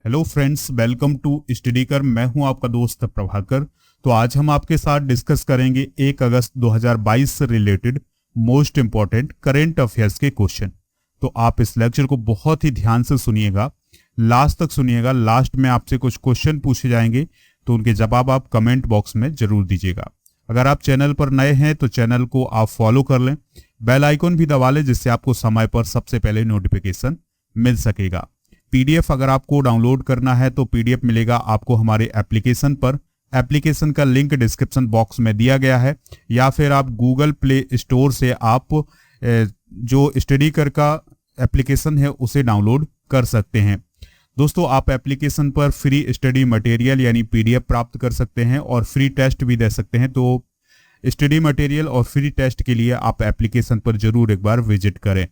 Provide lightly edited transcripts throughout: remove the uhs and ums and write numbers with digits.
Hello friends, welcome to study कर। मैं हूं आपका दोस्त प्रभाकर। तो आज हम आपके साथ डिस्कस करेंगे 1 अगस्त 2022 से related most important current affairs के क्वेश्चन। तो आप इस लेक्चर को बहुत ही ध्यान से सुनिएगा, लास्ट तक सुनिएगा। लास्ट में आपसे कुछ क्वेश्चन पूछे जाएंगे, तो उनके जवाब आप कमेंट बॉक्स में जरूर दीजिएगा। अगर आप चैनल पर नए हैं तो चैनल को आप फॉलो कर लें, बेल आइकन भी दबा लें, जिससे आपको समय पर सबसे पहले नोटिफिकेशन मिल सकेगा। पीडीएफ अगर आपको डाउनलोड करना है तो पीडीएफ मिलेगा आपको हमारे एप्लीकेशन पर। एप्लीकेशन का लिंक डिस्क्रिप्शन बॉक्स में दिया गया है, या फिर आप गूगल प्ले स्टोर से आप जो स्टडी कर का एप्लीकेशन है उसे डाउनलोड कर सकते हैं। दोस्तों, आप एप्लीकेशन पर फ्री स्टडी मटेरियल यानी पीडीएफ प्राप्त कर सकते हैं और फ्री टेस्ट भी दे सकते हैं। तो स्टडी मटेरियल और फ्री टेस्ट के लिए आप एप्लीकेशन पर जरूर एक बार विजिट करें।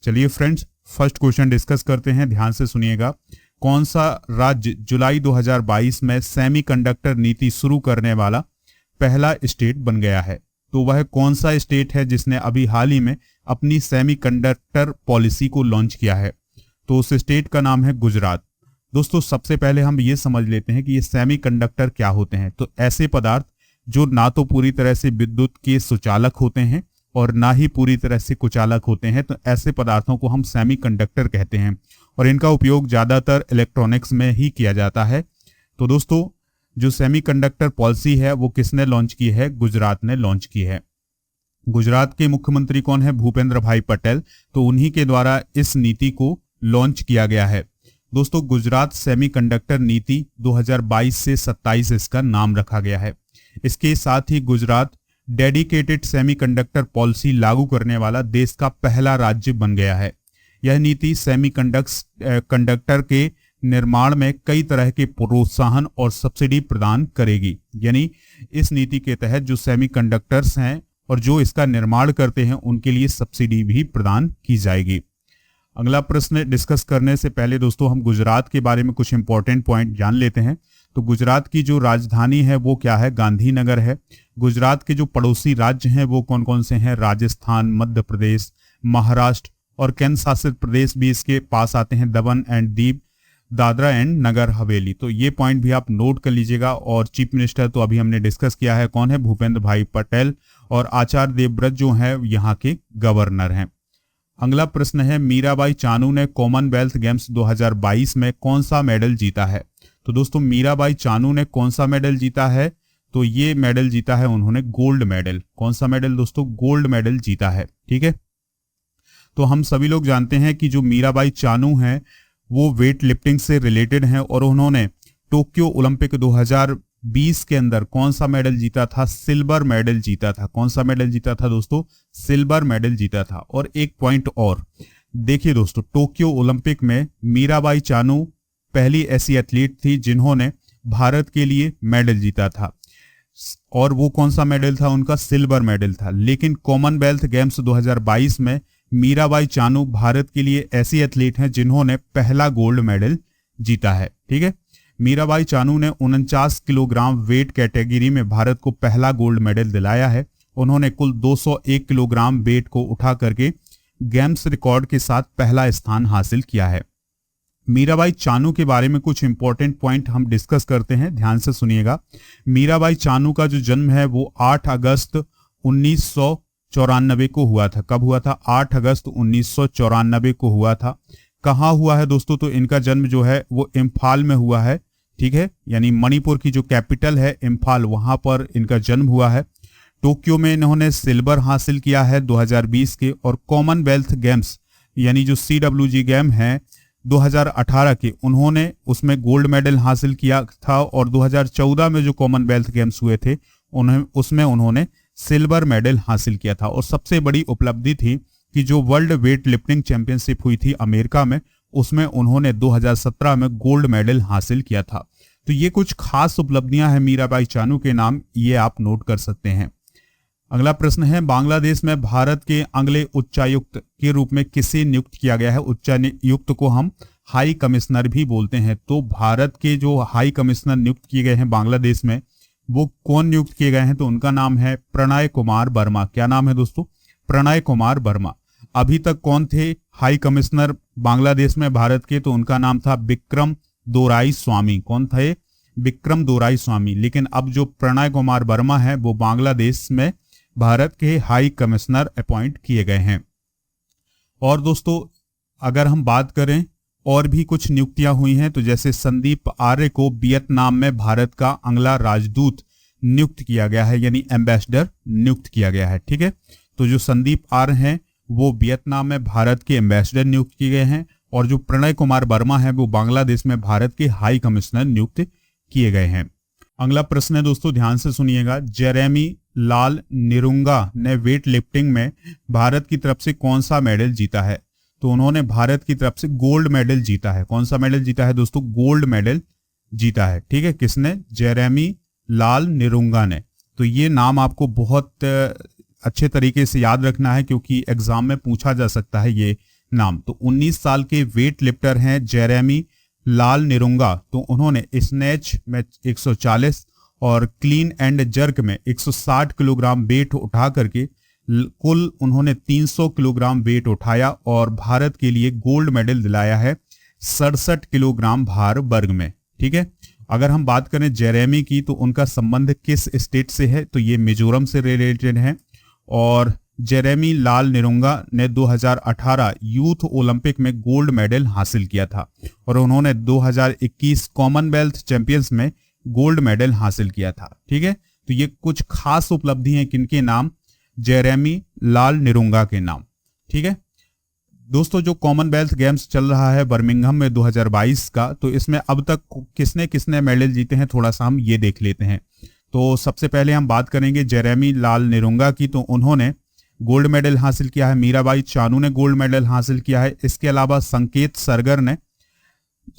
चलिए फ्रेंड्स, फर्स्ट क्वेश्चन डिस्कस करते हैं, ध्यान से सुनिएगा। कौन सा राज्य जुलाई 2022 में सेमीकंडक्टर नीति शुरू करने वाला पहला स्टेट बन गया है? तो वह कौन सा स्टेट है जिसने अभी हाल ही में अपनी सेमीकंडक्टर पॉलिसी को लॉन्च किया है? तो उस स्टेट का नाम है गुजरात। दोस्तों, सबसे पहले हम ये समझ लेते हैं कि ये सेमीकंडक्टर क्या होते हैं। तो ऐसे पदार्थ जो ना तो पूरी तरह से विद्युत के सुचालक होते हैं और ना ही पूरी तरह से कुचालक होते हैं, तो ऐसे पदार्थों को हम सेमीकंडक्टर कहते हैं और इनका उपयोग ज्यादातर इलेक्ट्रॉनिक्स में ही किया जाता है। तो दोस्तों, जो सेमीकंडक्टर पॉलिसी है वो किसने लॉन्च की है? गुजरात ने लॉन्च की है। गुजरात के मुख्यमंत्री कौन है? भूपेंद्र भाई पटेल। तो उन्हीं के द्वारा इस नीति को लॉन्च किया गया है। दोस्तों, गुजरात सेमीकंडक्टर नीति 2022 से 27 इसका नाम रखा गया है। इसके साथ ही गुजरात डेडिकेटेड सेमीकंडक्टर पॉलिसी लागू करने वाला देश का पहला राज्य बन गया है। यह नीति सेमीकंडक्टर के निर्माण में कई तरह के प्रोत्साहन और सब्सिडी प्रदान करेगी। यानी इस नीति के तहत जो सेमीकंडक्टर्स हैं और जो इसका निर्माण करते हैं उनके लिए सब्सिडी भी प्रदान की जाएगी। अगला प्रश्न डिस्कस करने से पहले दोस्तों हम गुजरात के बारे में कुछ इंपॉर्टेंट पॉइंट जान लेते हैं। तो गुजरात की जो राजधानी है वो क्या है? गांधीनगर है। गुजरात के जो पड़ोसी राज्य हैं वो कौन कौन से हैं? राजस्थान, मध्य प्रदेश, महाराष्ट्र और केंद्र शासित प्रदेश भी इसके पास आते हैं, दमन एंड दीव, दादरा एंड नगर हवेली। तो ये पॉइंट भी आप नोट कर लीजिएगा। और चीफ मिनिस्टर तो अभी हमने डिस्कस किया है, कौन है? भूपेंद्र भाई पटेल। और आचार्य देवव्रत जो है यहाँ के गवर्नर हैं। अगला प्रश्न है, मीराबाई चानू ने कॉमनवेल्थ गेम्स 2022 में कौन सा मेडल जीता है? तो दोस्तों, मीराबाई चानू ने कौन सा मेडल जीता है? तो ये मेडल जीता है उन्होंने गोल्ड मेडल। कौन सा मेडल दोस्तों? गोल्ड मेडल जीता है। ठीक है, तो हम सभी लोग जानते हैं कि जो मीराबाई चानू हैं वो वेट लिफ्टिंग से रिलेटेड हैं और उन्होंने टोक्यो ओलंपिक 2020 के अंदर कौन सा मेडल जीता था? सिल्वर मेडल जीता था। कौन सा मेडल जीता था दोस्तों? सिल्वर मेडल जीता था। और एक पॉइंट और देखिए दोस्तों, टोक्यो ओलंपिक में मीराबाई चानू पहली ऐसी एथलीट थी जिन्होंने भारत के लिए मेडल जीता था। और वो कौन सा मेडल था? उनका सिल्वर मेडल था। लेकिन कॉमनवेल्थ गेम्स 2022 में मीराबाई चानू भारत के लिए ऐसी एथलीट हैं जिन्होंने पहला गोल्ड मेडल जीता है। ठीक है, मीराबाई चानू ने 49 किलोग्राम वेट कैटेगरी में भारत को पहला गोल्ड मेडल दिलाया है। उन्होंने कुल 201 किलोग्राम वेट को उठा करके गेम्स रिकॉर्ड के साथ पहला स्थान हासिल किया है। मीराबाई चानू के बारे में कुछ इंपॉर्टेंट पॉइंट हम डिस्कस करते हैं, ध्यान से सुनिएगा। मीराबाई चानू का जो जन्म है वो 8 अगस्त 1994 को हुआ था। कब हुआ था? 8 अगस्त 1994 को हुआ था। कहाँ हुआ है दोस्तों? तो इनका जन्म जो है वो इम्फाल में हुआ है। ठीक है, यानी मणिपुर की जो कैपिटल है इम्फाल, वहां पर इनका जन्म हुआ है। टोक्यो में इन्होंने सिल्वर हासिल किया है 2020 के। और कॉमनवेल्थ गेम्स यानी जो CWG गेम है 2018 के, उन्होंने उसमें गोल्ड मेडल हासिल किया था। और 2014 में जो कॉमनवेल्थ गेम्स हुए थे उसमें उन्होंने सिल्वर मेडल हासिल किया था। और सबसे बड़ी उपलब्धि थी कि जो वर्ल्ड वेट लिफ्टिंग चैंपियनशिप हुई थी अमेरिका में, उसमें उन्होंने 2017 में गोल्ड मेडल हासिल किया था। तो ये कुछ खास उपलब्धियां हैं मीराबाई चानू के नाम, ये आप नोट कर सकते हैं। अगला प्रश्न है, बांग्लादेश में भारत के अगले उच्चायुक्त के रूप में किसे नियुक्त किया गया है? उच्चायुक्त को हम हाई कमिश्नर भी बोलते हैं। तो भारत के जो हाई कमिश्नर नियुक्त किए गए हैं बांग्लादेश में, वो कौन नियुक्त किए गए हैं? तो उनका नाम है प्रणय कुमार वर्मा। क्या नाम है दोस्तों? प्रणय कुमार वर्मा। अभी तक कौन थे हाई कमिश्नर बांग्लादेश में भारत के? तो उनका नाम था विक्रम दोराई स्वामी। कौन थे? विक्रम दोराई स्वामी। लेकिन अब जो प्रणय कुमार वर्मा है वो बांग्लादेश में भारत के हाई कमिश्नर अपॉइंट किए गए हैं। और दोस्तों अगर हम बात करें और भी कुछ नियुक्तियां हुई हैं, तो जैसे संदीप आर्य को वियतनाम में भारत का अगला राजदूत नियुक्त किया गया है, यानी एम्बेसडर नियुक्त किया गया है। ठीक है, तो जो संदीप आर्य हैं वो वियतनाम में भारत के एम्बेसडर नियुक्त किए गए हैं, और जो प्रणय कुमार वर्मा है वो बांग्लादेश में भारत के हाई कमिश्नर नियुक्त किए गए हैं। अगला प्रश्न है दोस्तों, ध्यान से सुनिएगा। जेरेमी लाल निरुंगा ने वेट लिफ्टिंग में भारत की तरफ से कौन सा मेडल जीता है? तो उन्होंने भारत की तरफ से गोल्ड मेडल जीता है। कौन सा मेडल जीता है दोस्तों? गोल्ड मेडल जीता है। ठीक है, किसने? जेरेमी लाल निरुंगा ने। तो ये नाम आपको बहुत अच्छे तरीके से याद रखना है क्योंकि एग्जाम में पूछा जा सकता है ये नाम। तो 19 साल के वेट लिफ्टर हैं जेरेमी लाल निरुंगा। तो उन्होंने स्नैच में 140 और क्लीन एंड जर्क में 160 किलोग्राम वेट उठा करके कुल उन्होंने 300 किलोग्राम वेट उठाया और भारत के लिए गोल्ड मेडल दिलाया है 67 किलोग्राम भार वर्ग में। ठीक है, अगर हम बात करें जेरेमी की तो उनका संबंध किस स्टेट से है? तो ये मिजोरम से रिलेटेड है। और जेरेमी लाल निरुंगा ने 2018 यूथ ओलंपिक में गोल्ड मेडल हासिल किया था और उन्होंने 2021 कॉमनवेल्थ चैंपियंस में गोल्ड मेडल हासिल किया था। ठीक है, तो ये कुछ खास उपलब्धि हैं किनके नाम? जेरेमी लाल निरुंगा के नाम। ठीक है दोस्तों, जो कॉमनवेल्थ गेम्स चल रहा है बर्मिंघम में 2022 का, तो इसमें अब तक किसने किसने मेडल जीते हैं थोड़ा सा हम ये देख लेते हैं। तो सबसे पहले हम बात करेंगे जेरेमी लाल निरुंगा की। तो उन्होंने गोल्ड मेडल हासिल किया है, मीराबाई चानू ने गोल्ड मेडल हासिल किया है। इसके अलावा संकेत सरगर ने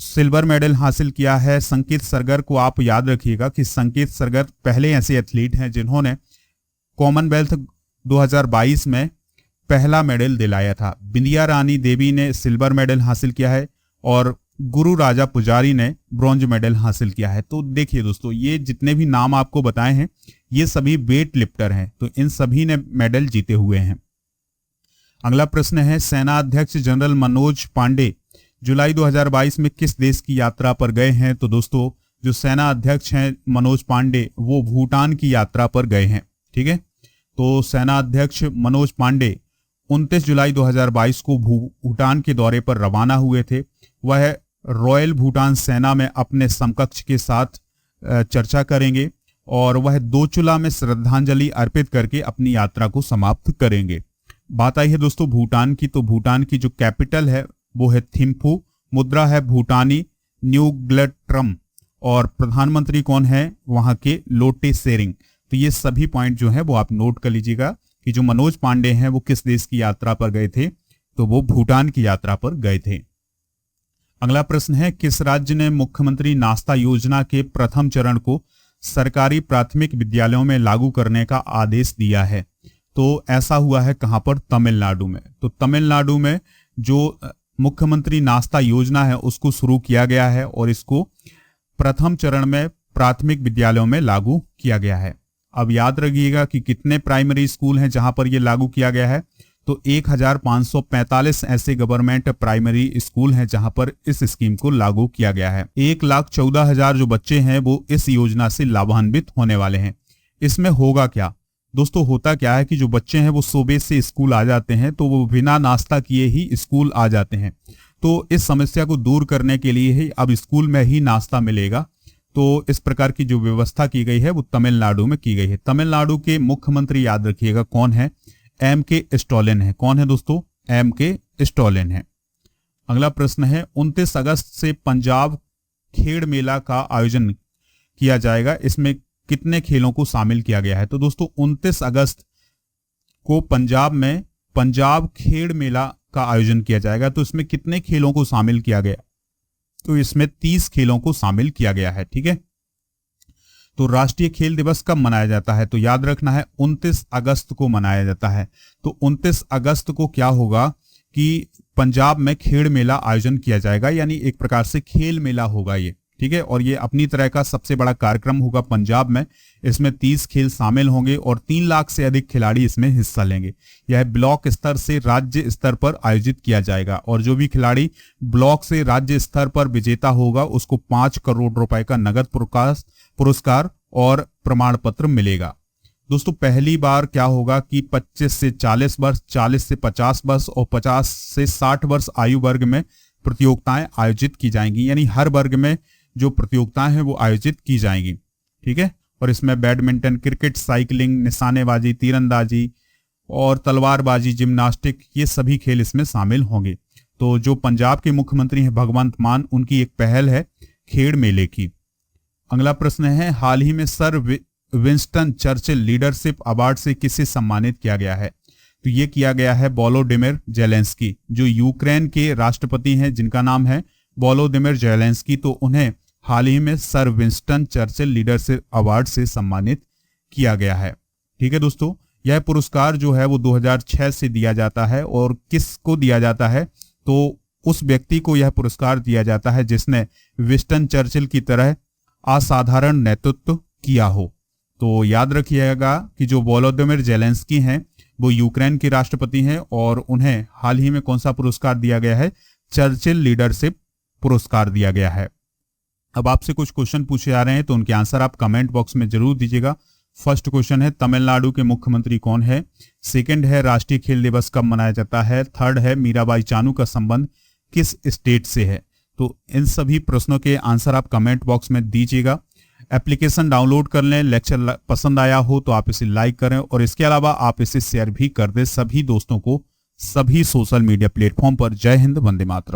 सिल्वर मेडल हासिल किया है। संकेत सरगर को आप याद रखिएगा कि संकेत सरगर पहले ऐसे एथलीट हैं जिन्होंने कॉमनवेल्थ 2022 में पहला मेडल दिलाया था। बिंदिया रानी देवी ने सिल्वर मेडल हासिल किया है और गुरु राजा पुजारी ने ब्रॉन्ज मेडल हासिल किया है। तो देखिए दोस्तों, ये जितने भी नाम आपको बताए हैं ये सभी वेट लिफ्टर हैं, तो इन सभी ने मेडल जीते हुए हैं। अगला प्रश्न है, सेना अध्यक्ष जनरल मनोज पांडे जुलाई 2022 में किस देश की यात्रा पर गए हैं? तो दोस्तों जो सेना अध्यक्ष हैं मनोज पांडे वो भूटान की यात्रा पर गए हैं। ठीक है, तो सेना अध्यक्ष मनोज पांडे 29 जुलाई 2022 को भूटान के दौरे पर रवाना हुए थे। वह रॉयल भूटान सेना में अपने समकक्ष के साथ चर्चा करेंगे और वह दोचुला में श्रद्धांजलि अर्पित करके अपनी यात्रा को समाप्त करेंगे। बात आई है दोस्तों भूटान की, तो भूटान की जो कैपिटल है वो है थिम्फू, मुद्रा है भूटानी न्यूग्लेट्रम और प्रधानमंत्री कौन है वहां के? लोटे सेरिंग। तो ये सभी पॉइंट जो है वो आप नोट कर लीजिएगा कि जो मनोज पांडे हैं वो किस देश की यात्रा पर गए थे? तो वो भूटान की यात्रा पर गए थे। अगला प्रश्न है, किस राज्य ने मुख्यमंत्री नाश्ता योजना के प्रथम चरण को सरकारी प्राथमिक विद्यालयों में लागू करने का आदेश दिया है? तो ऐसा हुआ है कहां पर? तमिलनाडु में। तो तमिलनाडु में जो मुख्यमंत्री नाश्ता योजना है उसको शुरू किया गया है और इसको प्रथम चरण में प्राथमिक विद्यालयों में लागू किया गया है। अब याद रखिएगा कि कितने प्राइमरी स्कूल हैं जहां पर यह लागू किया गया है? तो 1545 ऐसे गवर्नमेंट प्राइमरी स्कूल हैं जहां पर इस स्कीम को लागू किया गया है। 1,14,000 जो बच्चे हैं वो इस योजना से लाभान्वित होने वाले हैं। इसमें होगा क्या दोस्तों? होता क्या है कि जो बच्चे हैं वो सुबह से स्कूल आ जाते हैं तो वो बिना नाश्ता किए ही स्कूल आ जाते हैं। तो इस समस्या को दूर करने के लिए ही अब स्कूल में ही नाश्ता मिलेगा। तो इस प्रकार की जो व्यवस्था की गई है वो तमिलनाडु में की गई है। तमिलनाडु के मुख्यमंत्री याद रखिएगा कौन है? एम.के. स्टालिन है। कौन है दोस्तों? एम.के. स्टालिन है। अगला प्रश्न है, 29 अगस्त से पंजाब खेड़ मेला का आयोजन किया जाएगा। इसमें कितने खेलों को शामिल किया गया है? तो दोस्तों 29 अगस्त को पंजाब में पंजाब खेड़ मेला का आयोजन किया जाएगा। तो इसमें कितने खेलों को शामिल किया गया? तो इसमें 30 खेलों को शामिल किया गया है। ठीक है, तो राष्ट्रीय खेल दिवस कब मनाया जाता है? तो याद रखना है 29 अगस्त को मनाया जाता है। तो 29 अगस्त को क्या होगा कि पंजाब में खेड़ मेला आयोजन किया जाएगा, यानी एक प्रकार से खेल मेला होगा ये। ठीक है। और ये अपनी तरह का सबसे बड़ा कार्यक्रम होगा पंजाब में। इसमें 30 खेल शामिल होंगे और 3 लाख से अधिक खिलाड़ी इसमें हिस्सा लेंगे। यह ब्लॉक स्तर से राज्य स्तर पर आयोजित किया जाएगा और जो भी खिलाड़ी ब्लॉक से राज्य स्तर पर विजेता होगा उसको 5 करोड़ रुपए का नगद पुरस्कार और प्रमाण पत्र मिलेगा। दोस्तों पहली बार क्या होगा कि 25 से 40 वर्ष, 40 से 50 वर्ष और 50 से 60 वर्ष आयु वर्ग में प्रतियोगिताएं आयोजित की जाएंगी। यानी हर वर्ग में जो प्रतियोगिताएं हैं वो आयोजित की जाएंगी, ठीक है। और इसमें बैडमिंटन, क्रिकेट, साइकिलिंग, निशानेबाजी, तीरंदाजी और तलवारबाजी, जिम्नास्टिक, ये सभी खेल इसमें शामिल होंगे। तो जो पंजाब के मुख्यमंत्री हैं भगवंत मान, उनकी एक पहल है खेड़ मेले की। अगला प्रश्न है, हाल ही में sir Winston Churchill leadership award से किसे सम्मानित किया गया है? तो ये किया गया है वोलोदिमिर जेलेंस्की, जो यूक्रेन के राष्ट्रपति हैं, जिनका नाम है वोलोदिमिर जेलेंस्की। तो उन्हें हाल ही में sir Winston Churchill leadership award से सम्मानित किया गया है, ठीक है दोस्तों। यह पुरस्कार जो है वो 2006 से दिया जाता है और किसको दिया जाता है? तो उस व्यक्ति को यह पुरस्कार दिया जाता है जिसने विंस्टन चर्चिल की तरह असाधारण नेतृत्व किया हो। तो याद रखिएगा कि जो वोलोदिमिर जेलेंस्की हैं वो यूक्रेन के राष्ट्रपति हैं और उन्हें हाल ही में कौन सा पुरस्कार दिया गया है? चर्चिल लीडरशिप पुरस्कार दिया गया है। अब आपसे कुछ क्वेश्चन पूछे जा रहे हैं तो उनके आंसर आप कमेंट बॉक्स में जरूर दीजिएगा। फर्स्ट क्वेश्चन है, तमिलनाडु के मुख्यमंत्री कौन है? सेकंड है, राष्ट्रीय खेल दिवस कब मनाया जाता है? थर्ड है, मीराबाई चानू का संबंध किस स्टेट से है? तो इन सभी प्रश्नों के आंसर आप कमेंट बॉक्स में दीजिएगा। एप्लीकेशन डाउनलोड कर लें। लेक्चर पसंद आया हो तो आप इसे लाइक करें और इसके अलावा आप इसे शेयर भी कर दें सभी दोस्तों को, सभी सोशल मीडिया प्लेटफॉर्म पर। जय हिंद, वंदे मातरम।